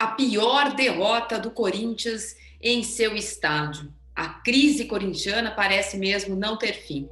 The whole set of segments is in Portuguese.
A pior derrota do Corinthians em seu estádio. A crise corintiana parece mesmo não ter fim.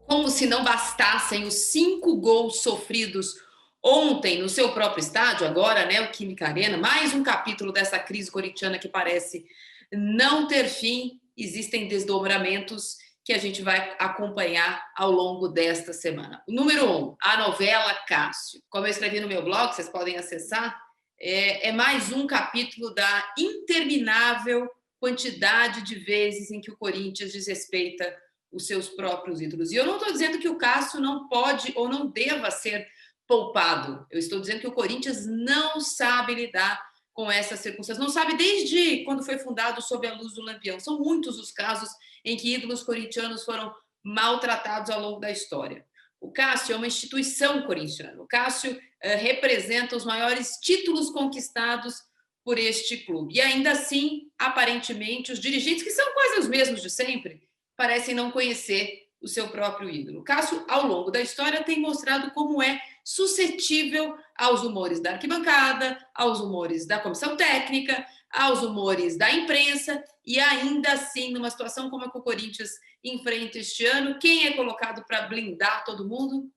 Como se não bastassem os 5 gols sofridos ontem no seu próprio estádio, agora, né, o Química Arena, mais um capítulo dessa crise corintiana que parece não ter fim. Existem desdobramentos que a gente vai acompanhar ao longo desta semana. O número 1, a novela Cássio. Como eu escrevi no meu blog, vocês podem acessar, é mais um capítulo da interminável quantidade de vezes em que o Corinthians desrespeita os seus próprios ídolos. E eu não estou dizendo que o Cássio não pode ou não deva ser poupado. Eu estou dizendo que o Corinthians não sabe lidar com essas circunstâncias. Não sabe desde quando foi fundado sob a luz do Lampião. São muitos os casos em que ídolos corintianos foram maltratados ao longo da história. O Cássio é uma instituição corintiana. O Cássio representa os maiores títulos conquistados por este clube. E ainda assim, aparentemente, os dirigentes, que são quase os mesmos de sempre, parecem não conhecer o seu próprio ídolo. O Cássio, ao longo da história, tem mostrado como é suscetível aos humores da arquibancada, aos humores da comissão técnica, aos humores da imprensa, e ainda assim, numa situação como a que o Corinthians enfrenta este ano, quem é colocado para blindar todo mundo?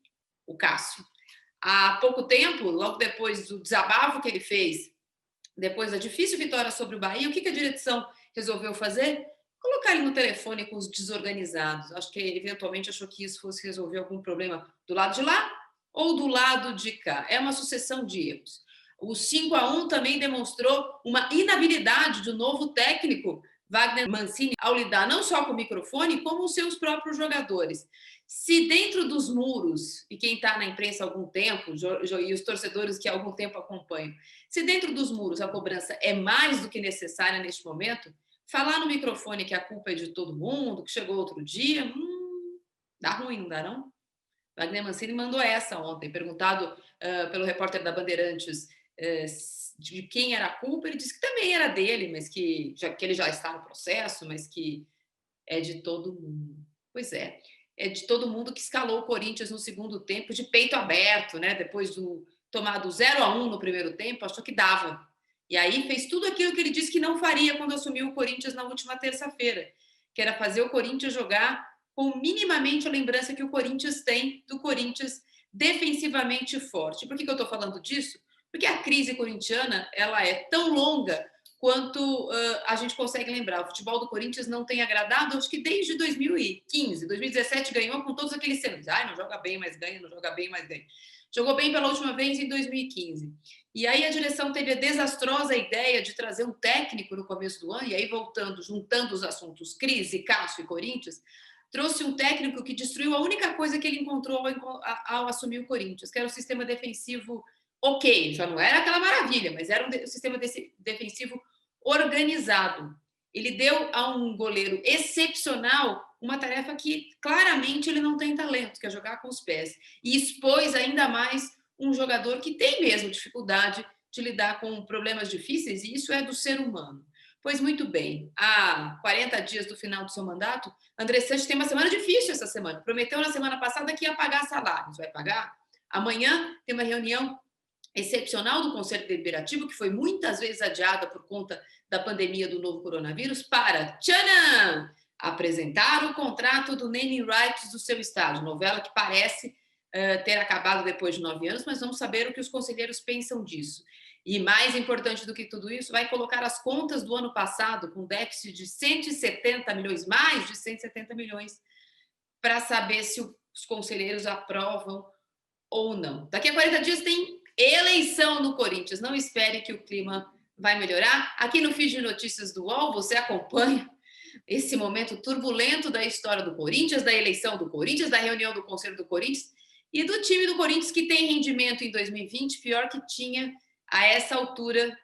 O Cássio. Há pouco tempo, logo depois do desabafo que ele fez, depois da difícil vitória sobre o Bahia, o que a direção resolveu fazer? Colocar ele no telefone com os desorganizados. Acho que ele eventualmente achou que isso fosse resolver algum problema do lado de lá ou do lado de cá. É uma sucessão de erros. O 5-1 também demonstrou uma inabilidade do novo técnico Wagner Mancini ao lidar não só com o microfone, como os seus próprios jogadores. Se dentro dos muros, e quem está na imprensa há algum tempo, e os torcedores que há algum tempo acompanham, se dentro dos muros a cobrança é mais do que necessária neste momento, falar no microfone que a culpa é de todo mundo, que chegou outro dia, dá ruim, não dá não? Wagner Mancini mandou essa ontem, perguntado pelo repórter da Bandeirantes de quem era a culpa, ele disse que também era dele, mas que ele já está no processo, mas que é de todo mundo. Pois é de todo mundo que escalou o Corinthians no segundo tempo de peito aberto, né? Depois do tomado 0-1 no primeiro tempo, achou que dava. E aí fez tudo aquilo que ele disse que não faria quando assumiu o Corinthians na última terça-feira, que era fazer o Corinthians jogar com minimamente a lembrança que o Corinthians tem do Corinthians defensivamente forte. Por que eu estou falando disso? Porque a crise corintiana ela é tão longa quanto a gente consegue lembrar. O futebol do Corinthians não tem agradado, acho que desde 2015. 2017 ganhou com todos aqueles cenários. Não joga bem, mas ganha, não joga bem, mas ganha. Jogou bem pela última vez em 2015. E aí a direção teve a desastrosa ideia de trazer um técnico no começo do ano, e aí juntando os assuntos crise, Cássio e Corinthians, trouxe um técnico que destruiu a única coisa que ele encontrou ao assumir o Corinthians, que era o sistema defensivo ok, já não era aquela maravilha, mas era um sistema defensivo organizado. Ele deu a um goleiro excepcional uma tarefa que claramente ele não tem talento, que é jogar com os pés. E expôs ainda mais um jogador que tem mesmo dificuldade de lidar com problemas difíceis, e isso é do ser humano. Pois muito bem, há 40 dias do final do seu mandato, André Sanches tem uma semana difícil essa semana. Prometeu na semana passada que ia pagar salários. Vai pagar? Amanhã tem uma reunião excepcional do Conselho Deliberativo, que foi muitas vezes adiada por conta da pandemia do novo coronavírus, para, tchanã, apresentar o contrato do naming rights do seu estádio, novela que parece ter acabado depois de 9 anos, mas vamos saber o que os conselheiros pensam disso. E mais importante do que tudo isso, vai colocar as contas do ano passado com déficit de 170 milhões, mais de 170 milhões, para saber se os conselheiros aprovam ou não. Daqui a 40 dias tem eleição no Corinthians. Não espere que o clima vai melhorar. Aqui no feed de notícias do UOL, você acompanha esse momento turbulento da história do Corinthians, da eleição do Corinthians, da reunião do Conselho do Corinthians e do time do Corinthians, que tem rendimento em 2020 pior que tinha a essa altura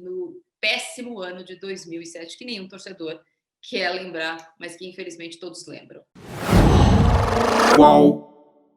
no péssimo ano de 2007, que nenhum torcedor quer lembrar, mas que infelizmente todos lembram. Uau!